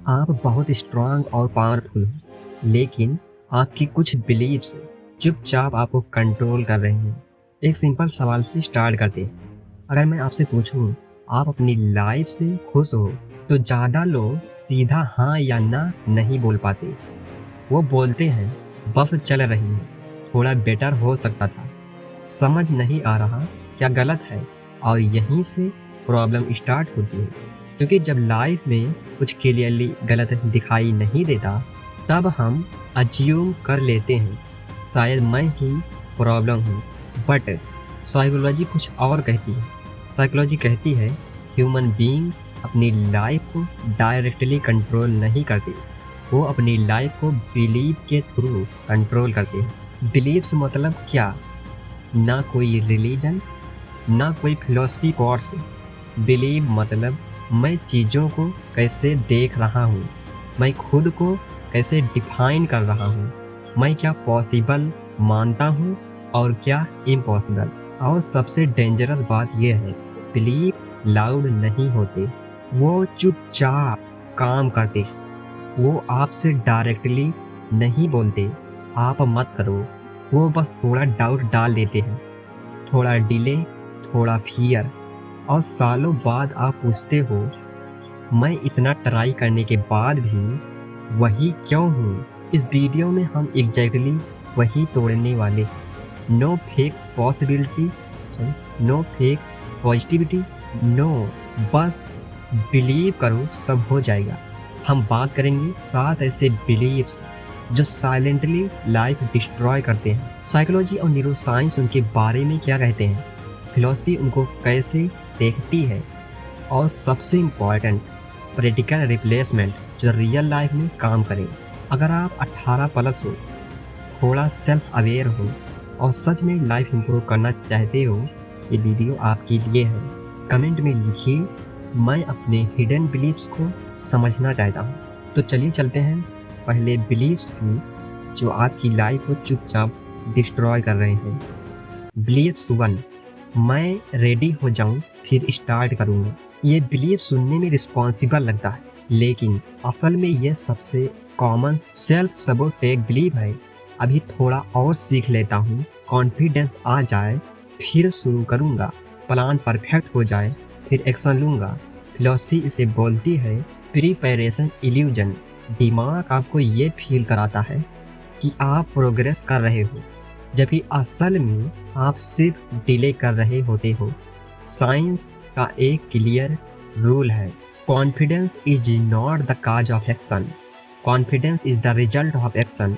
आप बहुत स्ट्रांग और पावरफुल हो, लेकिन आपकी कुछ बिलीव्स चुपचाप आपको कंट्रोल कर रहे हैं। एक सिंपल सवाल से स्टार्ट करते हैं। अगर मैं आपसे पूछूं, आप अपनी लाइफ से खुश हो, तो ज़्यादा लोग सीधा हाँ या ना नहीं बोल पाते। वो बोलते हैं, बस चल रही है, थोड़ा बेटर हो सकता था, समझ नहीं आ रहा क्या गलत है। और यहीं से प्रॉब्लम स्टार्ट होती है, क्योंकि जब लाइफ में कुछ क्लियरली गलत दिखाई नहीं देता, तब हम अज्यूम कर लेते हैं शायद मैं ही प्रॉब्लम हूँ। बट साइकोलॉजी कुछ और कहती है। साइकोलॉजी कहती है ह्यूमन बीइंग अपनी लाइफ को डायरेक्टली कंट्रोल नहीं करते, वो अपनी लाइफ को बिलीव के थ्रू कंट्रोल करते हैं। बिलीव्स मतलब क्या? ना कोई रिलीजन, ना कोई फिलॉसफी कोर्स। बिलीव मतलब मैं चीज़ों को कैसे देख रहा हूँ, मैं खुद को कैसे डिफाइन कर रहा हूँ, मैं क्या पॉसिबल मानता हूँ और क्या इम्पॉसिबल। और सबसे डेंजरस बात यह है, बिलीव लाउड नहीं होते, वो चुपचाप काम करते हैं। वो आपसे डायरेक्टली नहीं बोलते आप मत करो, वो बस थोड़ा डाउट डाल देते हैं, थोड़ा डिले, थोड़ा फियर। और सालों बाद आप पूछते हो, मैं इतना ट्राई करने के बाद भी वही क्यों हूँ? इस वीडियो में हम एग्जैक्टली वही तोड़ने वाले हैं। No fake possibility, no fake positivity, no, बस बिलीव करो सब हो जाएगा। हम बात करेंगे 7 ऐसे बिलीव्स जो साइलेंटली लाइफ डिस्ट्रॉय करते हैं। साइकोलॉजी और न्यूरोसाइंस उनके बारे में क्या कहते हैं, फिलॉसफी उनको कैसे देखती है, और सबसे इम्पॉर्टेंट, प्रैक्टिकल रिप्लेसमेंट जो रियल लाइफ में काम करें। अगर आप 18 प्लस हो, थोड़ा सेल्फ अवेयर हो और सच में लाइफ इम्प्रूव करना चाहते हो, ये वीडियो आपके लिए है। कमेंट में लिखिए, मैं अपने हिडन बिलीव्स को समझना चाहता हूँ। तो चलिए चलते हैं पहले बिलीव्स की जो आपकी लाइफ को चुपचाप डिस्ट्रॉय कर रहे हैं। बिलीव्स 1, मैं रेडी हो जाऊं फिर स्टार्ट करूंगा। ये बिलीव सुनने में रिस्पॉन्सिबल लगता है, लेकिन असल में ये सबसे कॉमन सेल्फ सबोटेज बिलीव है। अभी थोड़ा और सीख लेता हूँ, कॉन्फिडेंस आ जाए फिर शुरू करूँगा, प्लान परफेक्ट हो जाए फिर एक्शन लूँगा। फिलॉसफी इसे बोलती है प्रिपरेशन इल्यूजन। दिमाग आपको ये फील कराता है कि आप प्रोग्रेस कर रहे हो, जबकि असल में आप सिर्फ डिले कर रहे होते हो। साइंस का एक क्लियर रूल है, confidence is not the cause of action, confidence is the result of action.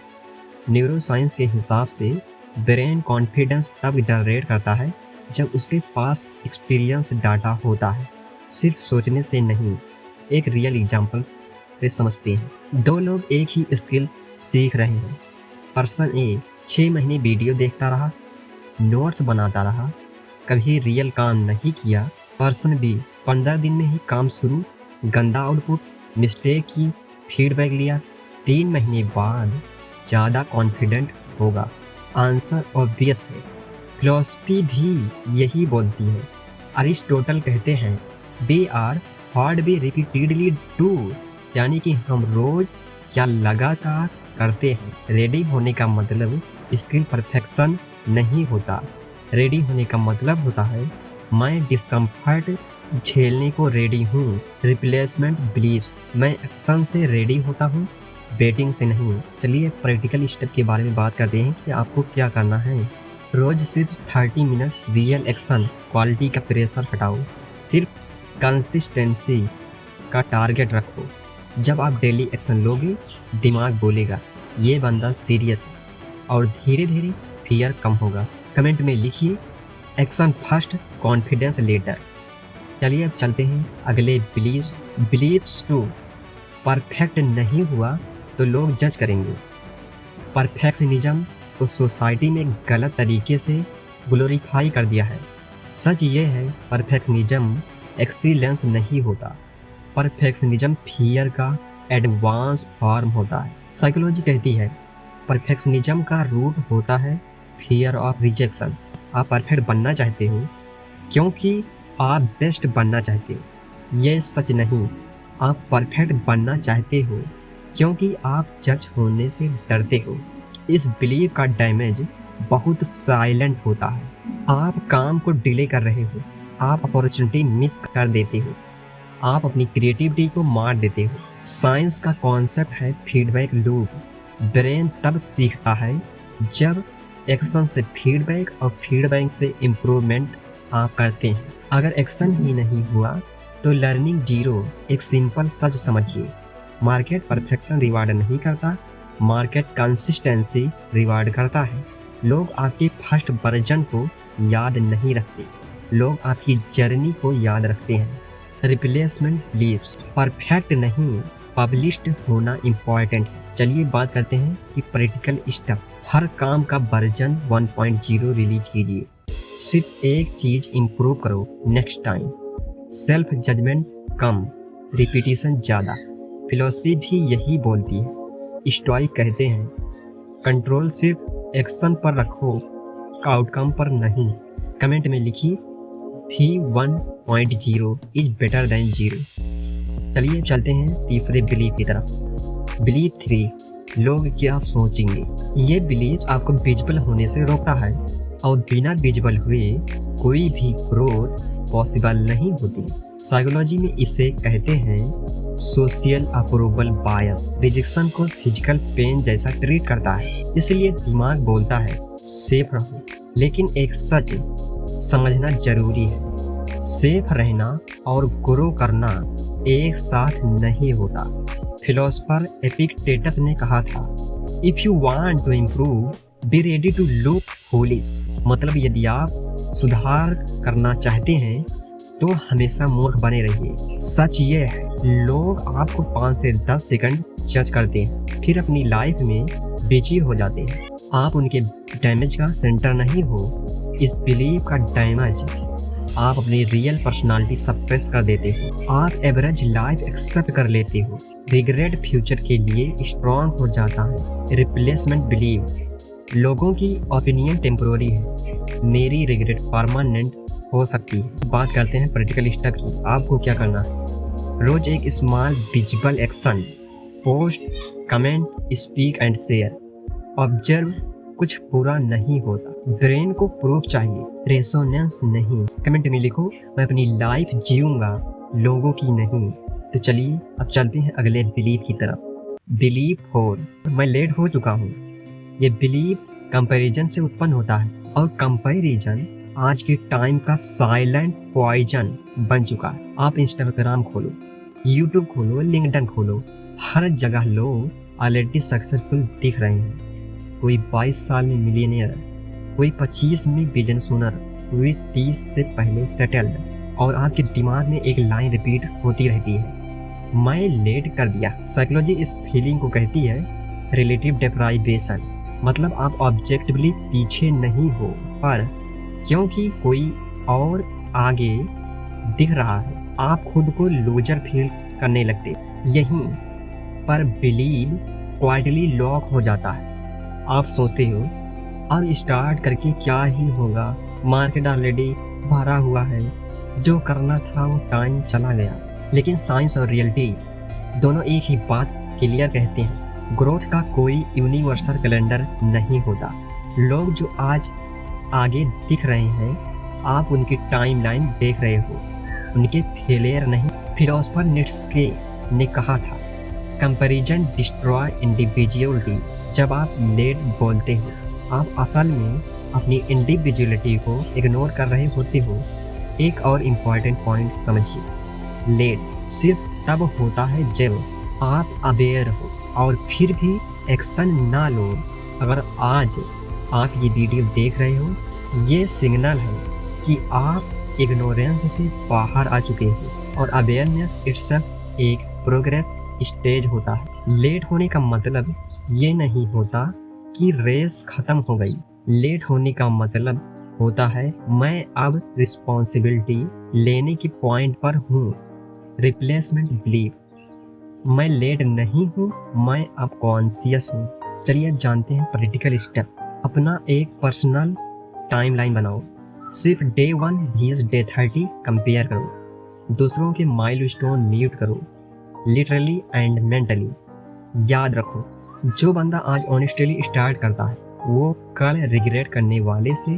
Neuroscience के हिसाब से ब्रेन कॉन्फिडेंस तब जनरेट करता है जब उसके पास एक्सपीरियंस डाटा होता है, सिर्फ सोचने से नहीं। एक रियल एग्जांपल से समझते हैं। 2 लोग एक ही स्किल सीख रहे हैं। पर्सन ए 6 महीने वीडियो देखता रहा, नोट्स बनाता रहा, कभी रियल काम नहीं किया। पर्सन बी 15 दिन में ही काम शुरू, गंदा आउटपुट, मिस्टेक की, फीडबैक लिया, 3 महीने बाद ज़्यादा कॉन्फिडेंट होगा। आंसर ऑब्वियस है, फिलॉसफी भी यही बोलती है। अरिस्टोटल कहते हैं we are what we repeatedly do, यानी कि हम रोज क्या लगातार करते हैं। रेडी होने का मतलब स्किल परफेक्शन नहीं होता, रेडी होने का मतलब होता है मैं डिस्कम्फर्ट झेलने को रेडी हूँ। रिप्लेसमेंट बिलीव्स, मैं एक्शन से रेडी होता हूँ, बेटिंग से नहीं। चलिए प्रैक्टिकल स्टेप के बारे में बात करते हैं कि आपको क्या करना है। रोज सिर्फ 30 मिनट रियल एक्शन, क्वालिटी का प्रेशर हटाओ, सिर्फ कंसिस्टेंसी का टारगेट रखो। जब आप डेली एक्शन लोगे, दिमाग बोलेगा ये बंदा सीरियस है, और धीरे धीरे फियर कम होगा। कमेंट में लिखिए एक्शन फर्स्ट, कॉन्फिडेंस लेटर। चलिए अब चलते हैं अगले बिलीव्स। बिलीव्स 2, परफेक्ट नहीं हुआ तो लोग जज करेंगे। परफेक्शनिज्म को सोसाइटी में गलत तरीके से ग्लोरीफाई कर दिया है। सच ये है, परफेक्शनिज्म एक्सीलेंस नहीं होता, परफेक्शनिज्म फियर का एडवांस फॉर्म होता है। साइकोलॉजी कहती है परफेक्शनिज्म का रूट होता है फियर ऑफ रिजेक्शन। आप परफेक्ट बनना चाहते हो क्योंकि आप बेस्ट बनना चाहते हो, ये सच नहीं। आप परफेक्ट बनना चाहते हो क्योंकि आप जज होने से डरते हो। इस बिलीव का डैमेज बहुत साइलेंट होता है। आप काम को डिले कर रहे हो, आप अपॉर्चुनिटी मिस कर देते हो, आप अपनी क्रिएटिविटी को मार देते हो। साइंस का कॉन्सेप्ट है फीडबैक लूप। ब्रेन तब सीखता है जब एक्शन से फीडबैक और फीडबैक से इम्प्रूवमेंट आप करते हैं। अगर एक्शन ही नहीं हुआ तो लर्निंग जीरो। एक सिंपल सच समझिए, मार्केट परफेक्शन रिवार्ड नहीं करता, मार्केट कंसिस्टेंसी रिवार्ड करता है। लोग आपके फर्स्ट वर्जन को याद नहीं रखते, लोग आपकी जर्नी को याद रखते हैं। रिप्लेसमेंट बिलीव्स, परफेक्ट नहीं पब्लिश्ड होना इम्पॉर्टेंट है। चलिए बात करते हैं कि प्रैक्टिकल स्टेप। हर काम का वर्जन 1.0 रिलीज कीजिए। सिर्फ एक चीज इम्प्रूव करो नेक्स्ट टाइम। सेल्फ जजमेंट कम, रिपीटिशन ज़्यादा। फिलॉसफी भी यही बोलती है। स्टोइक कहते हैं कंट्रोल सिर्फ एक्शन पर रखो, आउटकम पर नहीं। कमेंट में लिखिए V1.0 इज बेटर देन 0। चलिए चलते हैं तीसरे बिलीफ की तरफ। बिलीफ 3, लोग क्या सोचेंगे। ये बिलीफ आपको विजुअल होने से रोकता है और बिना विजुअल हुए कोई भी ग्रोथ पॉसिबल नहीं होती। साइकोलॉजी में इसे कहते हैं सोशल अप्रूवल बायस। रिजेक्शन को फिजिकल पेन जैसा ट्रीट करता है, इसलिए दिमाग बोलता है सेफ रहो। लेकिन एक सच समझना जरूरी है, सेफ रहना और ग्रो करना एक साथ नहीं होता। फिलोसोफर एपिक्टेटस ने कहा था, if you want to improve be ready to look foolish. मतलब यदि आप सुधार करना चाहते हैं तो हमेशा मूर्ख बने रहिए। सच ये है, लोग आपको 5 से 10 सेकंड जज करते हैं, फिर अपनी लाइफ में बिजी हो जाते हैं। आप उनके डैमेज का सेंटर नहीं हो। इस बिलीव का डैमेज आप अपनी रियल पर्सनालिटी सप्रेस कर देते हो। आप एवरेज लाइफ एक्सेप्ट कर लेते हो। रिग्रेट फ्यूचर के लिए स्ट्रॉन्ग हो जाता है। रिप्लेसमेंट बिलीव, लोगों की ओपिनियन टेम्पोररी है, मेरी रिग्रेट परमानेंट हो सकती है। बात करते हैं प्रैक्टिकल स्टेप की। आपको क्या करना है? रोज एक small visible action, post, comment, speak and share. Observe, कुछ बुरा नहीं होता। ब्रेन को प्रूफ चाहिए, रेजोनेंस नहीं। कमेंट में लिखो मैं अपनी लाइफ जीऊंगा, लोगों की नहीं। तो चलिए अब चलते हैं अगले बिलीफ की तरफ। बिलीफ 4, मैं लेट हो चुका हूँ। ये बिलीफ कंपैरिजन से उत्पन्न होता है और कंपैरिजन आज के टाइम का साइलेंट पॉइजन बन चुका है। आप इंस्टाग्राम खोलो, यूट्यूब खोलो, लिंक्डइन खोलो, हर जगह लोग ऑलरेडी सक्सेसफुल दिख रहे हैं। कोई 22 साल में मिलियनियर, कोई 25 में बिजनेस ओनर, कोई 30 से पहले सेटल्ड। और आपके दिमाग में एक लाइन रिपीट होती रहती है, मैं लेट कर दिया। साइकोलॉजी इस फीलिंग को कहती है रिलेटिव डेप्राइवेशन। मतलब आप ऑब्जेक्टिवली पीछे नहीं हो, पर क्योंकि कोई और आगे दिख रहा है आप खुद को लूजर फील करने लगते। यहीं पर बिलीव क्वाइटली लॉक हो जाता है। आप सोचते हो अब स्टार्ट करके क्या ही होगा, मार्केट ऑलरेडी भरा हुआ है, जो करना था वो टाइम चला गया। लेकिन साइंस और रियलिटी दोनों एक ही बात क्लियर कहते हैं, ग्रोथ का कोई यूनिवर्सल कैलेंडर नहीं होता। लोग जो आज आगे दिख रहे हैं, आप उनकी टाइमलाइन देख रहे हो, उनके फेलियर नहीं। फिलोसोफर नीत्शे ने कहा था कंपैरिजन डिस्ट्रॉय इंडिविजुअलिटी। जब आप लेट बोलते हो, आप असल में अपनी इंडिविजुअलिटी को इग्नोर कर रहे होते हो। एक और इम्पॉर्टेंट पॉइंट समझिए, लेट सिर्फ तब होता है जब आप अवेयर हो और फिर भी एक्शन ना लो। अगर आज आप ये वीडियो देख रहे हो, ये सिग्नल है कि आप इग्नोरेंस से बाहर आ चुके हो और अवेयरनेस इट्सेल्फ एक प्रोग्रेस स्टेज होता है। लेट होने का मतलब ये नहीं होता कि रेस खत्म हो गई। लेट होने का मतलब होता है मैं अब रिस्पॉन्सिबिलिटी लेने के पॉइंट पर हूँ। रिप्लेसमेंट बिलीव, मैं लेट नहीं हूँ, मैं अब कॉन्शियस हूँ। चलिए अब जानते हैं प्रैक्टिकल स्टेप। अपना एक पर्सनल टाइमलाइन बनाओ। सिर्फ डे 1 vs डे 30 कंपेयर करो। दूसरों के माइलस्टोन म्यूट करो। Literally and mentally. याद रखो, जो बंदा आज ऑनेस्टली स्टार्ट करता है वो कल रिग्रेट करने वाले से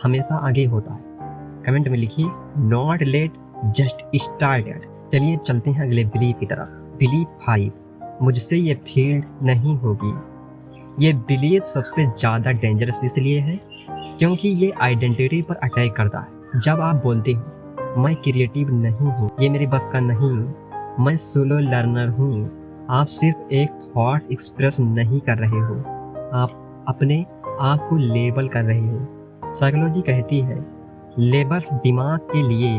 हमेशा आगे होता है। कमेंट में लिखिए नॉट लेट जस्ट स्टार्टेड। चलिए चलते हैं अगले बिलीफ की तरफ। बिलीफ 5, मुझसे ये फील्ड नहीं होगी। ये बिलीफ सबसे ज़्यादा डेंजरस इसलिए है क्योंकि ये आइडेंटिटी पर अटैक करता है। जब आप बोलते हो मैं क्रिएटिव नहीं हूँ, ये मेरे बस का नहीं, मैं सोलो लर्नर हूँ, आप सिर्फ एक थॉट एक्सप्रेस नहीं कर रहे हो, आप अपने आप को लेबल कर रहे हो। साइकोलॉजी कहती है लेबल्स दिमाग के लिए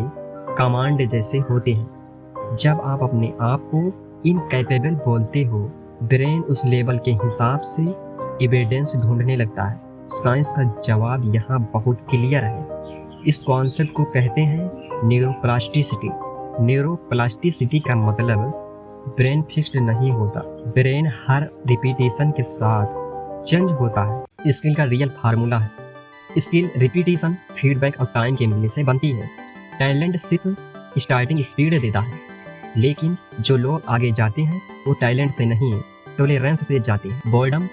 कमांड जैसे होते हैं। जब आप अपने आप को इनकैपेबल बोलते हो, ब्रेन उस लेबल के हिसाब से एविडेंस ढूंढने लगता है। साइंस का जवाब यहाँ बहुत क्लियर है। इस कॉन्सेप्ट को कहते हैं न्यूरोप्लास्टिसिटी। न्यूरोप्लास्टिसिटी का मतलब ब्रेन फिक्स्ड नहीं होता, ब्रेन हर रिपीटेशन के साथ चेंज होता है। स्किल का रियल फार्मूला है, स्किल रिपीटेशन, फीडबैक और टाइम के मिलने से बनती है। टैलेंट सिर्फ स्टार्टिंग स्पीड देता है, लेकिन जो लोग आगे जाते हैं वो टैलेंट से नहीं, टॉलरेंस से जाते हैं। Boredom,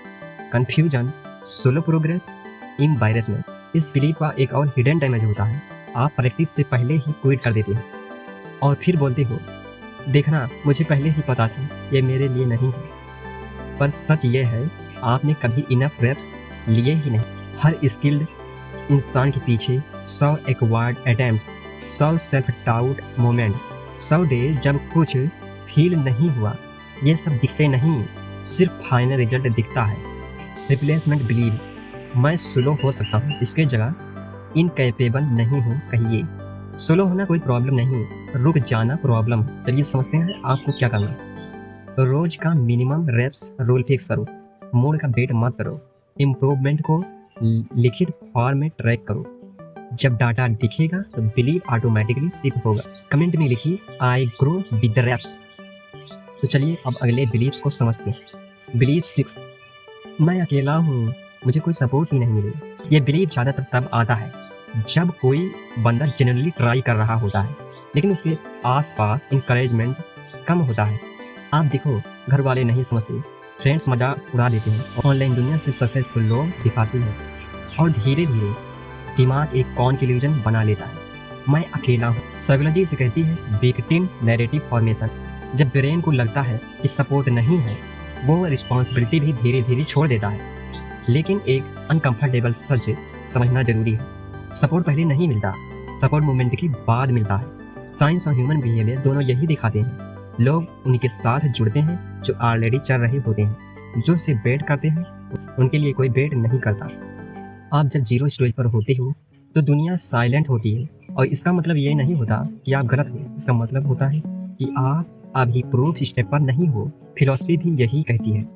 confusion, slow progress, embarrassment. इस बिलीफ का एक और हिडन डैमेज होता है। आप प्रैक्टिस से पहले ही क्विट कर देते हो और फिर बोलते हो देखना मुझे पहले ही पता था ये मेरे लिए नहीं है। पर सच ये है आपने कभी इनफ रेप्स लिए ही नहीं। हर स्किल्ड इंसान के पीछे 100 acquired attempt, 100 self doubt moment, 100 day जब कुछ फील नहीं हुआ। ये सब दिखते नहीं, सिर्फ फाइनल रिजल्ट दिखता है। रिप्लेसमेंट बिलीव, मैं स्लो हो सकता हूँ, इसके जगह इनकैपेबल नहीं हूँ कहिए। स्लो होना कोई प्रॉब्लम नहीं, रुक जाना प्रॉब्लम। चलिए समझते हैं आपको क्या करना है। रोज का मिनिमम रेप्स रूल फिक्स करो, मूड का वेट मत करो, इम्प्रूवमेंट को लिखित फॉर्म में ट्रैक करो। जब डाटा दिखेगा तो बिलीव ऑटोमेटिकली शिफ्ट होगा। कमेंट में लिखिए I grow with the reps. तो चलिए अब अगले बिलीव्स को समझते हैं। बिलीव 6, मैं अकेला हूँ, मुझे कोई सपोर्ट ही नहीं मिलेगा। ये बिलीव ज़्यादातर तब आता है जब कोई बंदा जेन्युइनली ट्राई कर रहा होता है लेकिन उसके आसपास इंकरेजमेंट कम होता है। आप देखो घर वाले नहीं समझते, फ्रेंड्स मजाक उड़ा देते हैं, ऑनलाइन दुनिया सिर्फ सक्सेसफुल लोग दिखाती है और धीरे धीरे दिमाग एक कॉन्क्लूजन बना लेता है, मैं अकेला हूँ। साइकोलॉजी से कहती है विक्टिम नैरेटिव फॉर्मेशन। जब ब्रेन को लगता है कि सपोर्ट नहीं है वो रिस्पॉन्सिबिलिटी भी धीरे धीरे छोड़ देता है। लेकिन एक अनकंफर्टेबल सच समझना जरूरी है, सपोर्ट पहले नहीं मिलता, सपोर्ट मूवमेंट के बाद मिलता है। साइंस और ह्यूमन बिहेवियर दोनों यही दिखाते हैं। लोग उनके साथ जुड़ते हैं जो ऑलरेडी चल रहे होते हैं, जो सिर्फ वेट करते हैं, उनके लिए कोई वेट नहीं करता। आप जब जीरो स्टेज पर होते हो तो दुनिया साइलेंट होती है और इसका मतलब ये नहीं होता कि आप गलत हो, इसका मतलब होता है कि आप अभी प्रूफ स्टेप पर नहीं हो। फिलॉसफी भी यही कहती है।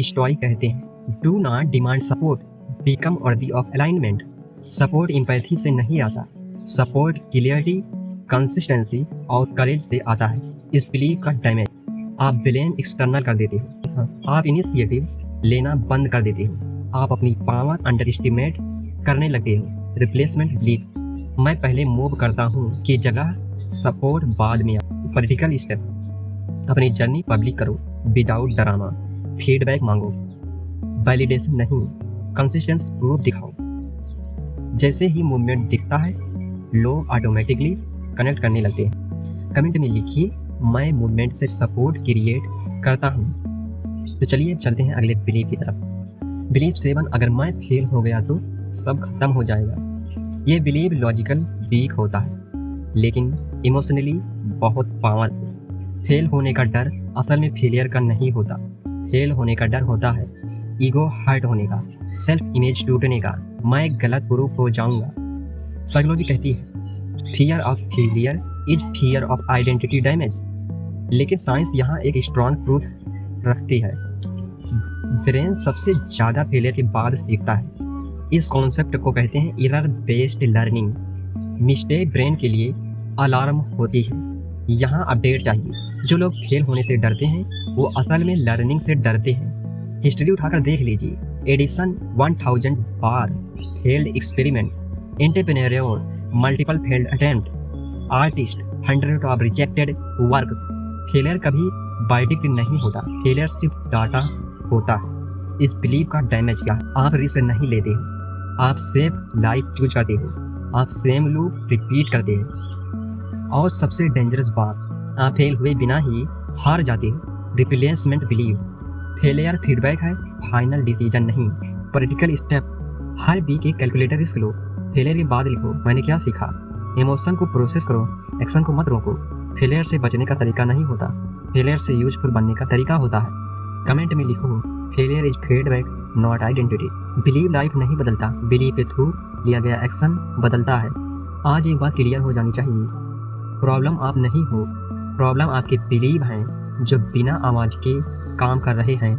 स्टोइक कहते हैं do not demand support, become worthy of alignment. Support empathy से नहीं आता, सपोर्ट क्लियरिटी, कंसिस्टेंसी और करेज से आता है। इस बिलीव का डैमेज, आप ब्लेम एक्सटर्नल कर देते हो, आप इनिशिएटिव लेना बंद कर देते हो, आप अपनी पावर अंडर एस्टिमेट करने लगते हो। रिप्लेसमेंट बिलीव, मैं पहले मूव करता हूँ की जगह सपोर्ट बाद में। पॉलिटिकल स्टेप, अपनी जर्नी पब्लिक करो विदाउट ड्रामा, फीडबैक मांगो, वैलिडेशन नहीं, कंसिस्टेंस प्रूफ दिखाओ। जैसे ही मूवमेंट दिखता है लोग ऑटोमेटिकली कनेक्ट करने लगते हैं। कमेंट में लिखिए मैं मूवमेंट से सपोर्ट क्रिएट करता हूँ। तो चलिए चलते हैं अगले बिलीव की तरफ। बिलीव 7, अगर मैं फेल हो गया तो सब खत्म हो जाएगा। ये बिलीव लॉजिकल वीक होता है लेकिन इमोशनली बहुत पावरफुल। फेल होने का डर असल में फेलियर का नहीं होता, फेल होने का डर होता है ईगो हर्ट होने का, सेल्फ इमेज टूटने का, मैं गलत प्रूफ हो जाऊंगा। साइकोलॉजी कहती है fear of failure is fear of identity damage. लेकिन साइंस यहाँ एक स्ट्रॉन्ग प्रूफ रखती है, ब्रेन सबसे ज़्यादा फेलियर के बाद सीखता है। इस कॉन्सेप्ट को कहते हैं error based learning. Mistake brain के लिए अलार्म होती है, यहाँ अपडेट चाहिए। जो लोग फेल होने से डरते हैं वो असल में लर्निंग से डरते हैं। हिस्ट्री उठाकर देख लीजिए, Edison 1000 bar failed experiment, entrepreneur multiple failed attempt, artist 100 of rejected works. Failure कभी वर्डिक्ट नहीं होता, फेलियर सिर्फ डाटा होता है। इस बिलीव का डैमेज क्या? आप रिस्क नहीं लेते हो, आप सेफ लाइफ चूज करते हो, आप सेम लूप रिपीट करते हो, और सबसे डेंजरस बात, आप फेल हुए बिना ही हार जाते हो। रिप्लेसमेंट बिलीव, फेलियर फीडबैक है, फाइनल डिसीजन नहीं। प्रैक्टिकल स्टेप, हर वीक एक कैलकुलेटर रिस्क लो, फेलियर के बाद लिखो मैंने क्या सीखा। इमोशन को प्रोसेस करो, एक्शन को मत रोको। फेलियर से बचने का तरीका नहीं होता, फेलियर से यूजफुल बनने का तरीका होता है। कमेंट में लिखो, failure is feedback not identity. Believe life नहीं बदलता, बिलीव के थ्रू लिया गया एक्शन बदलता है। आज एक बात क्लियर हो जानी चाहिए, प्रॉब्लम आप नहीं हो, प्रॉब्लम आपके बिलीव हैं जो बिना आवाज़ के काम कर रहे हैं।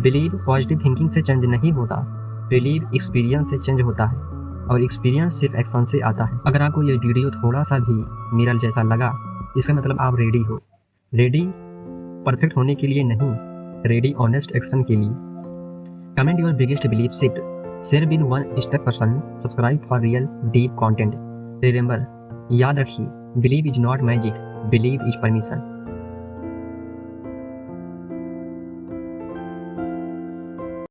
बिलीव पॉजिटिव थिंकिंग से चेंज नहीं होता, बिलीव एक्सपीरियंस से चेंज होता है, और एक्सपीरियंस सिर्फ एक्शन से आता है। अगर आपको ये वीडियो थोड़ा सा भी मिरर जैसा लगा, इसका मतलब आप रेडी हो। रेडी परफेक्ट होने के लिए नहीं, रेडी ऑनेस्ट एक्शन के लिए। Comment your biggest believe shift, share with one step person, subscribe for real deep content. Remember, याद रखिए, believe is not magic, believe is permission.